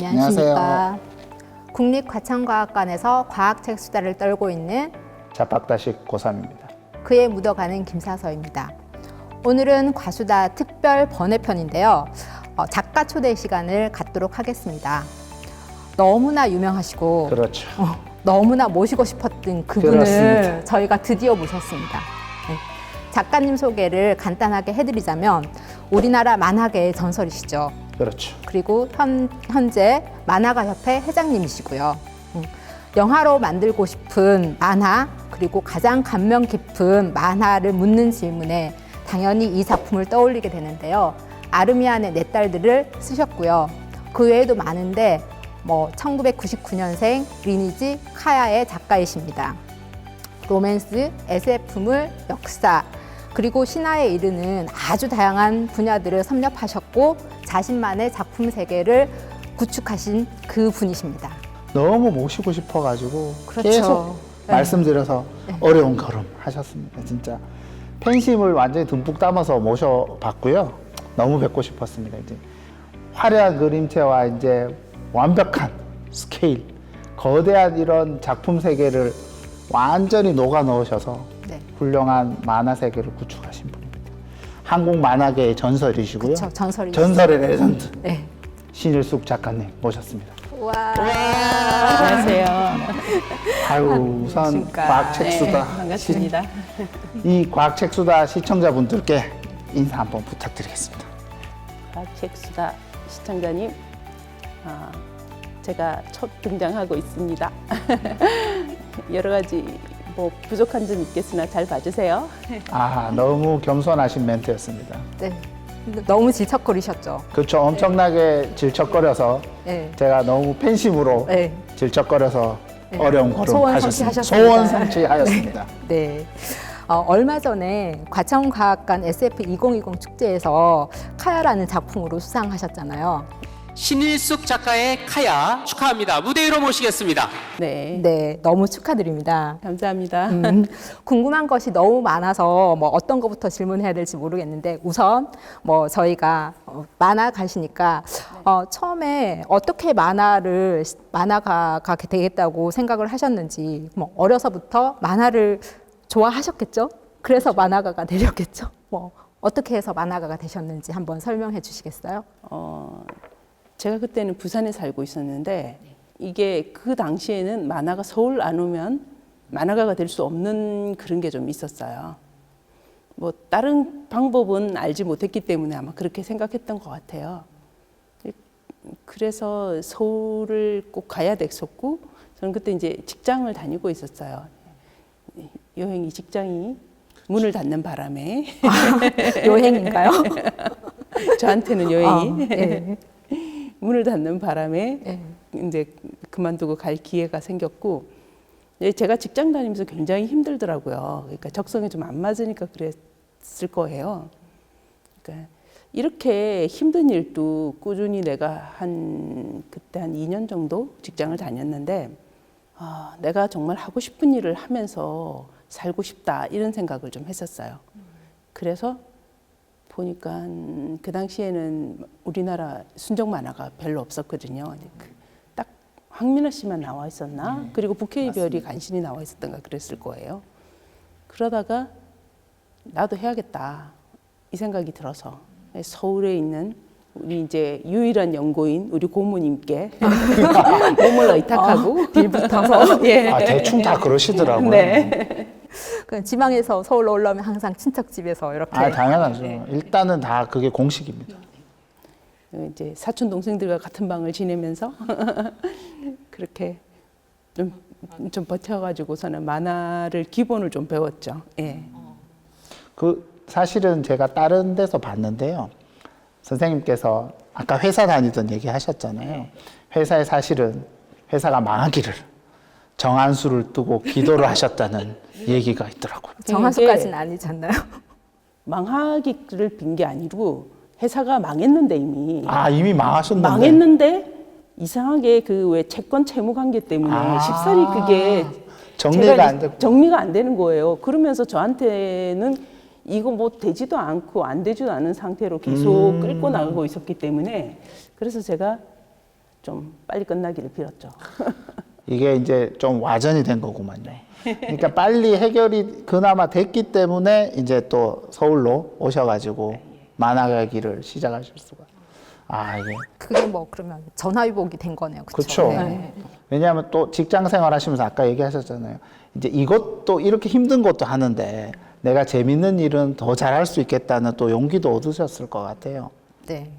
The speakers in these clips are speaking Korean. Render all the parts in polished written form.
안녕하십니까. 국립과천과학관에서 과학책 수다를 떨고 있는 자박다식 고3입니다. 그에 묻어가는 김사서입니다. 오늘은 과수다 특별 번외편인데요. 작가 초대 시간을 갖도록 하겠습니다. 너무나 유명하시고 그렇죠. 너무나 모시고 싶었던 그분을 그렇습니다. 저희가 드디어 모셨습니다. 네. 작가님 소개를 간단하게 해드리자면 우리나라 만화계의 전설이시죠. 그렇죠. 그리고 현재 만화가 협회 회장님이시고요. 영화로 만들고 싶은 만화, 그리고 가장 감명 깊은 만화를 묻는 질문에 당연히 이 작품을 떠올리게 되는데요. 아르미안의 네 딸들을 쓰셨고요. 그 외에도 많은데 1999년생 리니지 카야의 작가이십니다. 로맨스, SF물, 역사, 그리고 신화에 이르는 아주 다양한 분야들을 섭렵하셨고 자신만의 작품 세계를 구축하신 그 분이십니다. 너무 모시고 싶어가지고 그렇죠. 계속 네. 말씀드려서 어려운 걸음 하셨습니다. 진짜 팬심을 완전히 듬뿍 담아서 모셔봤고요. 너무 뵙고 싶었습니다. 이제 화려한 그림체와 이제 완벽한 스케일, 거대한 이런 작품 세계를 완전히 녹아 넣으셔서 네. 훌륭한 만화 세계를 구축하신 분입니다. 한국 만화계의 전설이시고요. 그렇죠. 전설이. 전설의 레전드 네. 신일숙 작가님 모셨습니다. 와. 안녕하세요. 아유, 우선 안녕하십니까. 과학책수다. 반갑습니다. 이 과학책수다 시청자분들께 인사 한번 부탁드리겠습니다. 과학책수다 시청자님, 제가 첫 등장하고 있습니다. 여러 가지 부족한 점 있겠으나 잘 봐주세요. 아, 너무 겸손하신 멘트였습니다. 네. 너무 질척거리셨죠. 그렇죠. 엄청나게 질척거려서 네. 제가 너무 팬심으로 네. 질척거려서 네. 어려운 걸음 소원 하셨습니다. 성취하셨습니다. 소원 성취하였습니다. 네. 얼마 전에 과천과학관 SF2020 축제에서 카야라는 작품으로 수상하셨잖아요. 신일숙 작가의 카야 축하합니다. 무대 위로 모시겠습니다. 네, 네, 너무 축하드립니다. 감사합니다. 궁금한 것이 너무 많아서 어떤 것부터 질문해야 될지 모르겠는데 우선 저희가 만화 가시니까 처음에 어떻게 만화가가 되겠다고 생각을 하셨는지 어려서부터 만화를 좋아하셨겠죠? 그래서 만화가가 되셨겠죠? 어떻게 해서 만화가가 되셨는지 한번 설명해 주시겠어요? 제가 그때는 부산에 살고 있었는데 이게 그 당시에는 만화가 서울 안 오면 만화가가 될 수 없는 그런 게 좀 있었어요. 다른 방법은 알지 못했기 때문에 아마 그렇게 생각했던 것 같아요. 그래서 서울을 꼭 가야 됐었고 저는 그때 이제 직장을 다니고 있었어요. 여행이 직장이 문을 닫는 바람에 여행인가요? 저한테는 여행이 네. 문을 닫는 바람에 네. 이제 그만두고 갈 기회가 생겼고 제가 직장 다니면서 굉장히 힘들더라고요. 그러니까 적성에 좀 안 맞으니까 그랬을 거예요. 그러니까 이렇게 힘든 일도 꾸준히 내가 그때 한 2년 정도 직장을 다녔는데 내가 정말 하고 싶은 일을 하면서 살고 싶다 이런 생각을 좀 했었어요. 그래서 보니까 그 당시에는 우리나라 순정 만화가 별로 없었거든요. 딱 황민아 씨만 나와 있었나? 그리고 북해의 별이 간신히 나와 있었던가 그랬을 거예요. 그러다가 나도 해야겠다 이 생각이 들어서 서울에 있는 우리 이제 유일한 연구인 우리 고모님께 몸을 의탁하고 빌붙어서 예. 대충 다 그러시더라고요. 네. 지방에서 서울로 올라오면 항상 친척집에서 이렇게. 당연하죠. 일단은 다 그게 공식입니다. 이제 사촌 동생들과 같은 방을 지내면서 그렇게 좀 버텨가지고서는 만화를 기본을 좀 배웠죠. 예. 사실은 제가 다른 데서 봤는데요. 선생님께서 아까 회사 다니던 얘기 하셨잖아요. 회사에 사실은 회사가 망하기를 정한수를 두고 기도를 하셨다는 얘기가 있더라고요. 정한수까지는 아니지 않나요? 망하기를 빈 게 아니고 회사가 망했는데 이미 이미 망하셨는데. 망했는데 이상하게 그 왜 채권 채무 관계 때문에 쉽사리 그게 정리가 안 되고. 정리가 안 되는 거예요. 그러면서 저한테는 이거 되지도 않고 안 되지도 않은 상태로 계속 끌고 나가고 있었기 때문에 그래서 제가 좀 빨리 끝나기를 빌었죠. 이게 이제 좀 와전이 된 거구만요. 그러니까 빨리 해결이 그나마 됐기 때문에 이제 또 서울로 오셔가지고 만화가 길을 시작하실 수가. 아, 이게. 그게 뭐 그러면 전화위복이 된 거네요. 그렇죠. 네. 왜냐하면 또 직장 생활 하시면서 아까 얘기하셨잖아요. 이제 이것도 이렇게 힘든 것도 하는데 내가 재밌는 일은 더 잘할 수 있겠다는 또 용기도 얻으셨을 것 같아요. 네.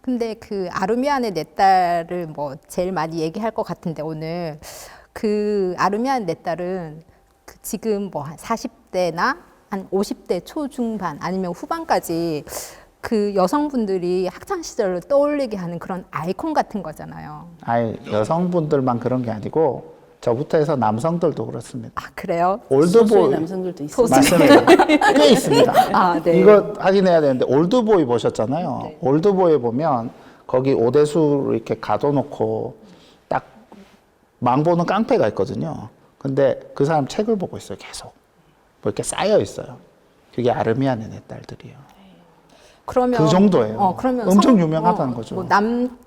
근데 그 아르미안의 내 딸을 뭐 제일 많이 얘기할 것 같은데 오늘 그 아르미안 내 딸은 그 지금 뭐 한 40대나 한 50대 초중반 아니면 후반까지 그 여성분들이 학창 시절을 떠올리게 하는 그런 아이콘 같은 거잖아요. 아예 여성분들만 그런 게 아니고 저부터 해서 남성들도 그렇습니다. 아, 그래요? 소수의 올드보이 남성들도 있어요. 맞습니다. 꽤 있습니다. 아, 네. 이거 확인해야 되는데 올드보이 보셨잖아요. 네. 올드보이 보면 거기 오대수 이렇게 가둬놓고 딱 망보는 깡패가 있거든요. 근데 그 사람 책을 보고 있어요. 계속 뭐 이렇게 쌓여 있어요. 그게 아르미안의 내 딸들이에요. 그러면 그 정도예요. 그러면 엄청 유명하다는 거죠. 뭐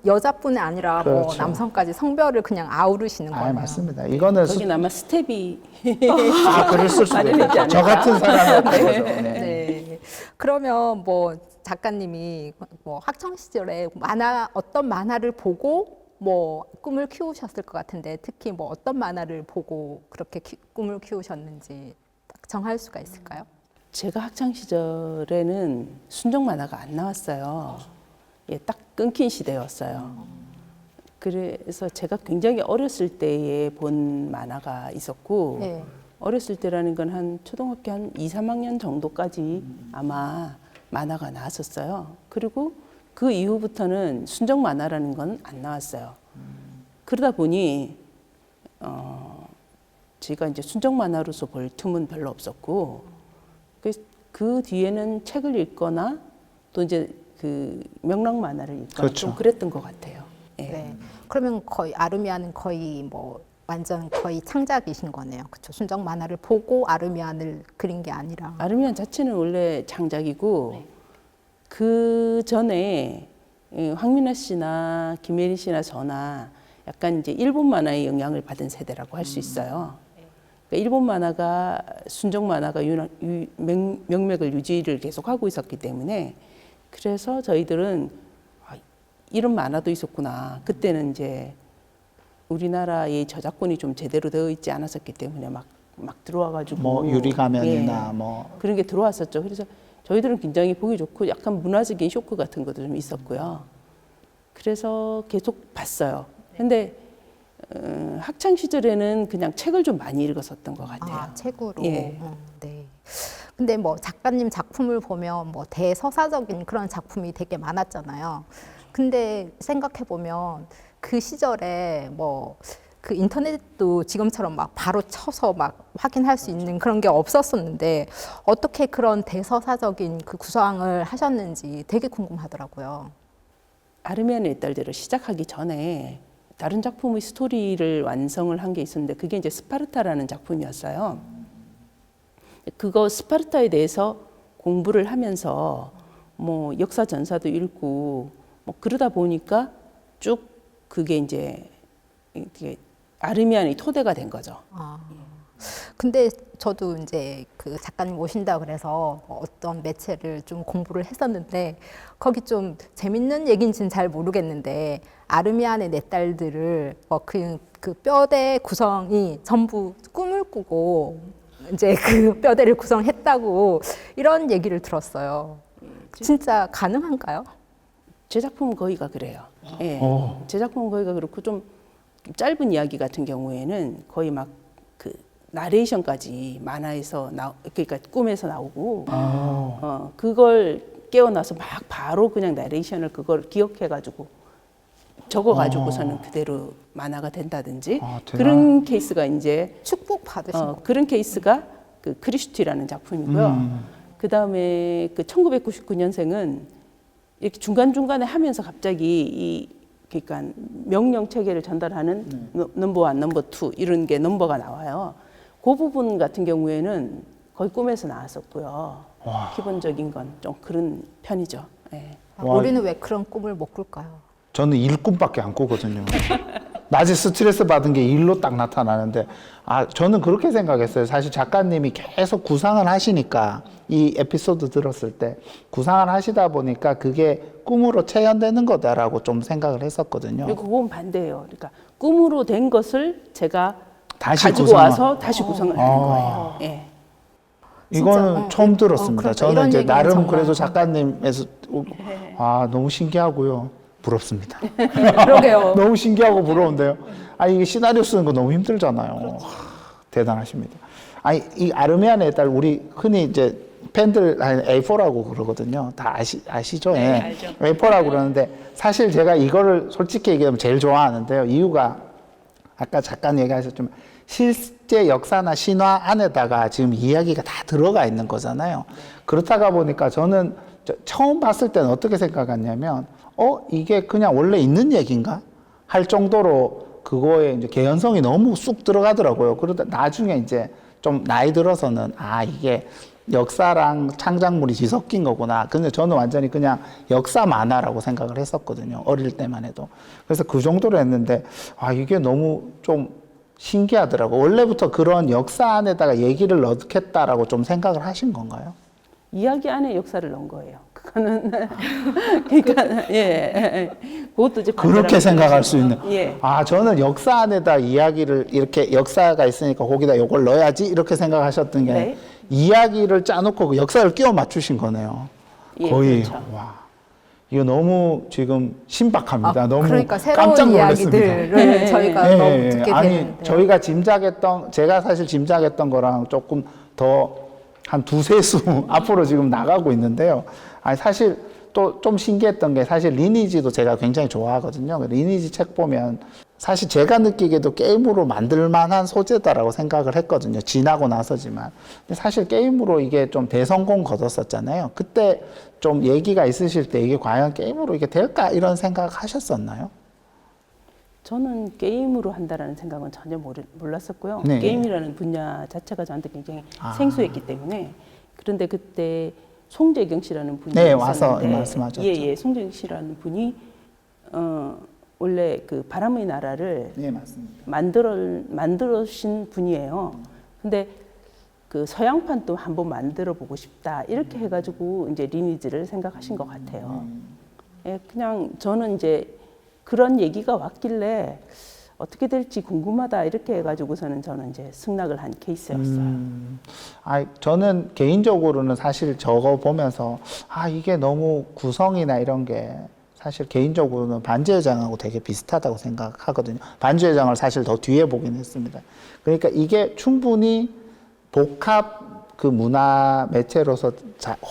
여자뿐이 아니라 뭐 그렇죠. 남성까지 성별을 그냥 아우르시는 거예요. 맞습니다. 이거는 거긴 아마 스텝이 그랬을 수도 마련이지 있겠죠. 저 않을까? 같은 사람이었던 거죠. 네. 네. 그러면 뭐 작가님이 뭐 학창 시절에 어떤 만화를 보고 뭐 꿈을 키우셨을 것 같은데 특히 뭐 어떤 만화를 보고 그렇게 꿈을 키우셨는지 딱 정할 수가 있을까요? 제가 학창 시절에는 순정 만화가 안 나왔어요. 예, 딱 끊긴 시대였어요. 그래서 제가 굉장히 어렸을 때에 본 만화가 있었고 네. 어렸을 때라는 건 한 초등학교 한 2, 3학년 정도까지 아마 만화가 나왔었어요. 그리고 그 이후부터는 순정 만화라는 건 안 나왔어요. 그러다 보니 제가 이제 순정 만화로서 볼 틈은 별로 없었고 그 뒤에는 책을 읽거나 또 이제 그 명랑 만화를 읽거나 그렇죠. 좀 그랬던 것 같아요. 예. 네. 그러면 거의 아르미안은 거의 뭐 완전 거의 창작이신 거네요. 그렇죠. 순정 만화를 보고 아르미안을 그린 게 아니라. 아르미안 자체는 원래 창작이고 그 전에 황민아 씨나 김혜리 씨나 저나 약간 이제 일본 만화의 영향을 받은 세대라고 할 수 있어요. 그러니까 일본 만화가 순정 만화가 명맥을 유지를 계속하고 있었기 때문에 그래서 저희들은 이런 만화도 있었구나. 그때는 이제 우리나라의 저작권이 좀 제대로 되어 있지 않았었기 때문에 막 들어와가지고 뭐 유리가면이나 뭐 그런 게 들어왔었죠. 그래서 저희들은 굉장히 보기 좋고 약간 문화적인 쇼크 같은 것도 좀 있었고요. 그래서 계속 봤어요. 근데 학창 시절에는 그냥 책을 좀 많이 읽었었던 것 같아요. 아, 책으로. 예. 네. 근데 뭐 작가님 작품을 보면 뭐 대서사적인 그런 작품이 되게 많았잖아요. 근데 생각해 보면 그 시절에 뭐 그 인터넷도 지금처럼 막 바로 쳐서 막 확인할 수 있는 그런 게 없었었는데 어떻게 그런 대서사적인 그 구상을 하셨는지 되게 궁금하더라고요. 아르미안의 딸들을 시작하기 전에 다른 작품의 스토리를 완성을 한 게 있었는데 그게 이제 스파르타라는 작품이었어요. 그거 스파르타에 대해서 공부를 하면서 뭐 역사 전사도 읽고 뭐 그러다 보니까 쭉 그게 이제 이게 아르미안의 토대가 된 거죠. 근데 저도 이제 그 작가님 오신다 그래서 어떤 매체를 좀 공부를 했었는데 거기 좀 재밌는 얘기인지는 잘 모르겠는데 아르미안의 내 딸들을 그 뼈대 구성이 전부 꿈을 꾸고 이제 그 뼈대를 구성했다고 이런 얘기를 들었어요. 진짜 가능한가요? 제 작품은 거의가 그래요. 예. 오. 제 작품은 거의가 그렇고 좀 짧은 이야기 같은 경우에는 거의 막 그 나레이션까지 만화에서 그러니까 꿈에서 나오고 그걸 깨어나서 막 바로 그냥 나레이션을 그걸 기억해가지고 적어가지고서는 그대로 만화가 된다든지 그런 케이스가 이제 축복 받으신 거. 그런 케이스가 그 크리스티라는 작품이고요. 그 다음에 그 1999년생은 이렇게 중간중간에 하면서 갑자기 그러니까 명령 체계를 전달하는 넘버 1, 넘버 2 이런 게 넘버가 나와요. 그 부분 같은 경우에는 거의 꿈에서 나왔었고요. 기본적인 건 좀 그런 편이죠. 예. 와. 우리는 왜 그런 꿈을 못 꿀까요? 저는 일꾼밖에 안 꾸거든요. 낮에 스트레스 받은 게 일로 딱 나타나는데, 저는 그렇게 생각했어요. 사실 작가님이 계속 구상을 하시니까, 이 에피소드 들었을 때, 구상을 하시다 보니까 그게 꿈으로 체현되는 거다라고 좀 생각을 했었거든요. 그리고 그건 반대예요. 그러니까 꿈으로 된 것을 제가 다시 가지고 구상을. 와서 다시 구성을 하는 거예요. 예. 이거는 진짜, 처음 들었습니다. 그러니까 저는 이런 이제 얘기는 나름 정말, 그래도 작가님에서, 너무 신기하고요. 부럽습니다. 그러게요. 너무 신기하고 부러운데요. 이게 시나리오 쓰는 거 너무 힘들잖아요. 대단하십니다. 이 아르메안의 딸, 우리 흔히 이제 팬들 A4라고 그러거든요. 다 아시죠? 네, 예. 알죠. A4라고 그러는데, 사실 제가 이거를 솔직히 얘기하면 제일 좋아하는데요. 이유가, 아까 작가님 얘기하셨지만, 실제 역사나 신화 안에다가 지금 이야기가 다 들어가 있는 거잖아요. 그렇다가 보니까 저는 처음 봤을 때는 어떻게 생각했냐면, 이게 그냥 원래 있는 얘기인가? 할 정도로 그거에 이제 개연성이 너무 쑥 들어가더라고요. 그러다 나중에 이제 좀 나이 들어서는, 이게 역사랑 창작물이 뒤섞인 거구나. 근데 저는 완전히 그냥 역사 만화라고 생각을 했었거든요. 어릴 때만 해도. 그래서 그 정도로 했는데, 이게 너무 좀 신기하더라고. 원래부터 그런 역사 안에다가 얘기를 넣겠다라고 좀 생각을 하신 건가요? 이야기 안에 역사를 넣은 거예요. 그거는 그러니까 그것도 이제 그렇게 생각할 수 있는. 예. 저는 역사 안에다 이야기를 이렇게 역사가 있으니까 거기다 이걸 넣어야지 이렇게 생각하셨던 게 네. 이야기를 짜놓고 그 역사를 끼워 맞추신 거네요. 예, 거의 그렇죠. 와. 이거 너무 지금 신박합니다. 너무 그러니까 새로운 깜짝 놀랐습니다. 이야기들을 저희가 너무 듣게 되는데. 저희가 제가 사실 짐작했던 거랑 조금 더 한 두세 수 앞으로 지금 나가고 있는데요. 사실 또 좀 신기했던 게 사실 리니지도 제가 굉장히 좋아하거든요. 리니지 책 보면 사실 제가 느끼기에도 게임으로 만들 만한 소재다라고 생각을 했거든요. 지나고 나서지만. 근데 사실 게임으로 이게 좀 대성공 거뒀었잖아요. 그때 좀 얘기가 있으실 때 이게 과연 게임으로 이게 될까 이런 생각 하셨었나요? 저는 게임으로 한다라는 생각은 전혀 몰랐었고요. 네. 게임이라는 분야 자체가 저한테 굉장히 생소했기 때문에. 그런데 그때 송재경 씨라는 분이 네, 있었는데, 와서 말씀하셨죠. 예, 송재경 씨라는 분이 원래 그 바람의 나라를 네, 맞습니다. 만들어신 분이에요. 근데 그 서양판도 한번 만들어 보고 싶다 이렇게 해가지고 이제 리니지를 생각하신 것 같아요. 예, 그냥 저는 이제 그런 얘기가 왔길래 어떻게 될지 궁금하다 이렇게 해가지고서는 저는 이제 승낙을 한 케이스였어요. 저는 개인적으로는 사실 저거 보면서 이게 너무 구성이나 이런 게 사실 개인적으로는 반지의 제왕하고 되게 비슷하다고 생각하거든요. 반지의 제왕을 사실 더 뒤에 보긴 했습니다. 그러니까 이게 충분히 복합 그 문화 매체로서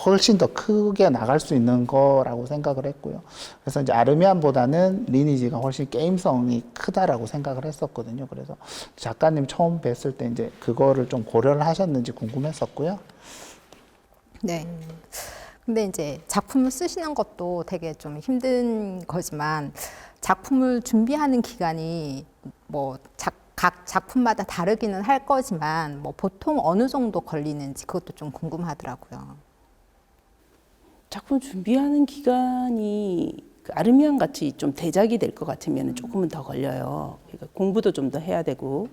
훨씬 더 크게 나갈 수 있는 거라고 생각을 했고요. 그래서 이제 아르미안보다는 리니지가 훨씬 게임성이 크다라고 생각을 했었거든요. 그래서 작가님 처음 뵀을 때 이제 그거를 좀 고려를 하셨는지 궁금했었고요. 네. 근데 이제 작품을 쓰시는 것도 되게 좀 힘든 거지만 작품을 준비하는 기간이 각 작품마다 다르기는 할 거지만 보통 어느 정도 걸리는지 그것도 좀 궁금하더라고요. 작품 준비하는 기간이 그 아르미안 같이 좀 대작이 될 것 같으면 조금은 더 걸려요. 그러니까 공부도 좀 더 해야 되고,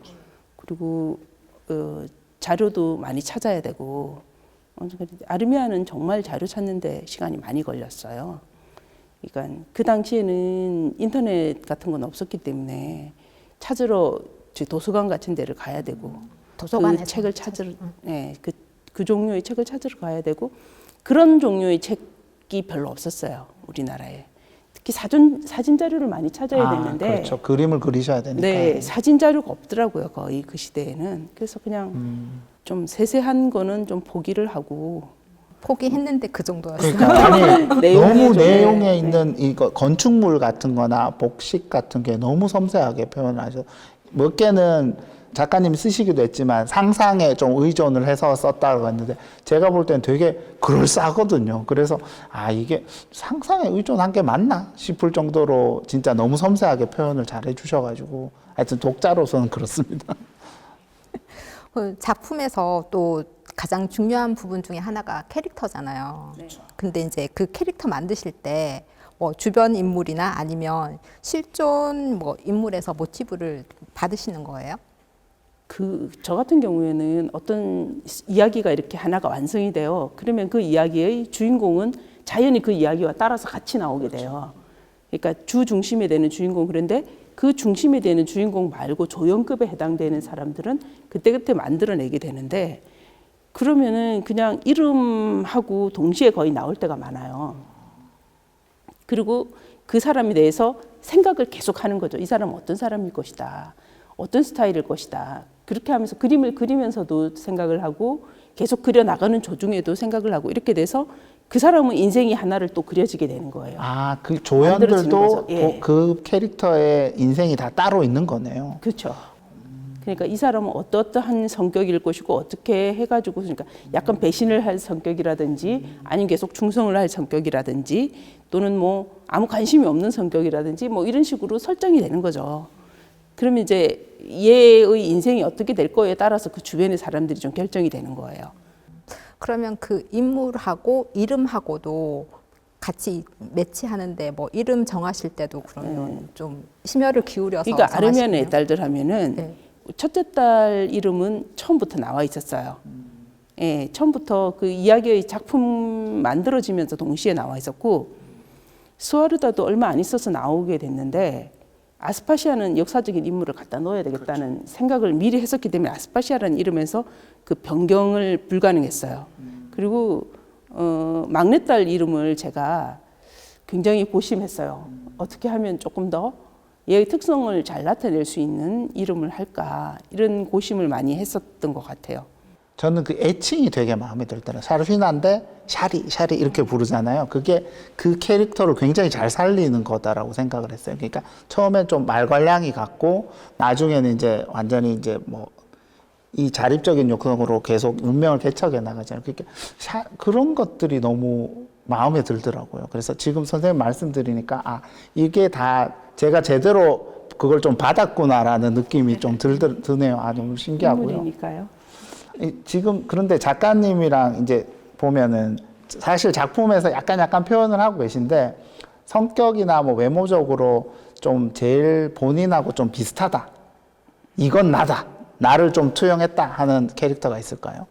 그리고 자료도 많이 찾아야 되고. 아르미안은 정말 자료 찾는데 시간이 많이 걸렸어요. 그러니까 그 당시에는 인터넷 같은 건 없었기 때문에 찾으러 도서관 같은 데를 가야 되고, 도서관에서 그 책을 찾으러, 그 종류의 책을 찾으러 가야 되고, 그런 종류의 책이 별로 없었어요, 우리나라에. 특히 사진 자료를 많이 찾아야 됐는데, 그렇죠. 그림을 그리셔야 되니까. 네, 사진 자료가 없더라고요, 거의 그 시대에는. 그래서 그냥 좀 세세한 거는 좀 포기를 하고. 포기했는데 그 정도였어요. 그러니까 내용이 너무 좀, 내용에 있는 이거 건축물 같은 거나 복식 같은 게 너무 섬세하게 표현을 하셔. 몇 개는 작가님이 쓰시기도 했지만 상상에 좀 의존을 해서 썼다고 했는데 제가 볼 때는 되게 그럴싸하거든요. 그래서 이게 상상에 의존한 게 맞나 싶을 정도로 진짜 너무 섬세하게 표현을 잘 해주셔가지고 하여튼 독자로서는 그렇습니다. 그 작품에서 또 가장 중요한 부분 중에 하나가 캐릭터잖아요. 근데 이제 그 캐릭터 만드실 때 주변 인물이나 아니면 실존 인물에서 모티브를 받으시는 거예요? 저 같은 경우에는 어떤 이야기가 이렇게 하나가 완성이 돼요. 그러면 그 이야기의 주인공은 자연히 그 이야기와 따라서 같이 나오게 돼요. 그러니까 주 중심이 되는 주인공, 그런데 그 중심이 되는 주인공 말고 조연급에 해당되는 사람들은 그때그때 만들어내게 되는데, 그러면은 그냥 이름하고 동시에 거의 나올 때가 많아요. 그리고 그 사람에 대해서 생각을 계속 하는 거죠. 이 사람은 어떤 사람일 것이다. 어떤 스타일일 것이다. 그렇게 하면서 그림을 그리면서도 생각을 하고 계속 그려나가는 도중에도 생각을 하고 이렇게 돼서 그 사람은 인생이 하나를 또 그려지게 되는 거예요. 아, 그 만들어지는 조연들도 거죠. 예. 그 캐릭터의 인생이 다 따로 있는 거네요. 그렇죠. 그러니까 이 사람은 어떠한 성격일 것이고 어떻게 해가지고 그러니까 약간 배신을 할 성격이라든지 아니면 계속 충성을 할 성격이라든지 또는 뭐 아무 관심이 없는 성격이라든지 뭐 이런 식으로 설정이 되는 거죠. 그러면 이제 얘의 인생이 어떻게 될 거에 따라서 그 주변의 사람들이 좀 결정이 되는 거예요. 그러면 그 인물하고 이름하고도 같이 매치하는데 이름 정하실 때도 그러면 좀 심혈을 기울여서 그러니까 아르메니아의 정하시나요? 딸들 하면은 네. 첫째 딸 이름은 처음부터 나와 있었어요. 예, 처음부터 그 이야기의 작품 만들어지면서 동시에 나와 있었고, 스와르다도 얼마 안 있어서 나오게 됐는데, 아스파시아는 역사적인 인물을 갖다 넣어야 되겠다는 생각을 미리 했었기 때문에 아스파시아라는 이름에서 그 변경을 불가능했어요. 그리고 막내딸 이름을 제가 굉장히 고심했어요. 어떻게 하면 조금 더 얘의 특성을 잘 나타낼 수 있는 이름을 할까, 이런 고심을 많이 했었던 것 같아요. 저는 그 애칭이 되게 마음에 들더라고요. 샤르휘나인데 샤리 이렇게 부르잖아요. 그게 그 캐릭터를 굉장히 잘 살리는 거다라고 생각을 했어요. 그러니까 처음엔 좀 말괄량이 같고 나중에는 이제 완전히 이제 이 자립적인 욕성으로 계속 운명을 개척해 나가잖아요. 그러니까 그런 것들이 너무 마음에 들더라고요. 그래서 지금 선생님 말씀드리니까 이게 다 제가 제대로 그걸 좀 받았구나라는 느낌이 좀 드네요. 너무 신기하고요. 인물이니까요. 지금 그런데 작가님이랑 이제 보면은 사실 작품에서 약간 표현을 하고 계신데 성격이나 외모적으로 좀 제일 본인하고 좀 비슷하다. 이건 나다. 나를 좀 투영했다 하는 캐릭터가 있을까요?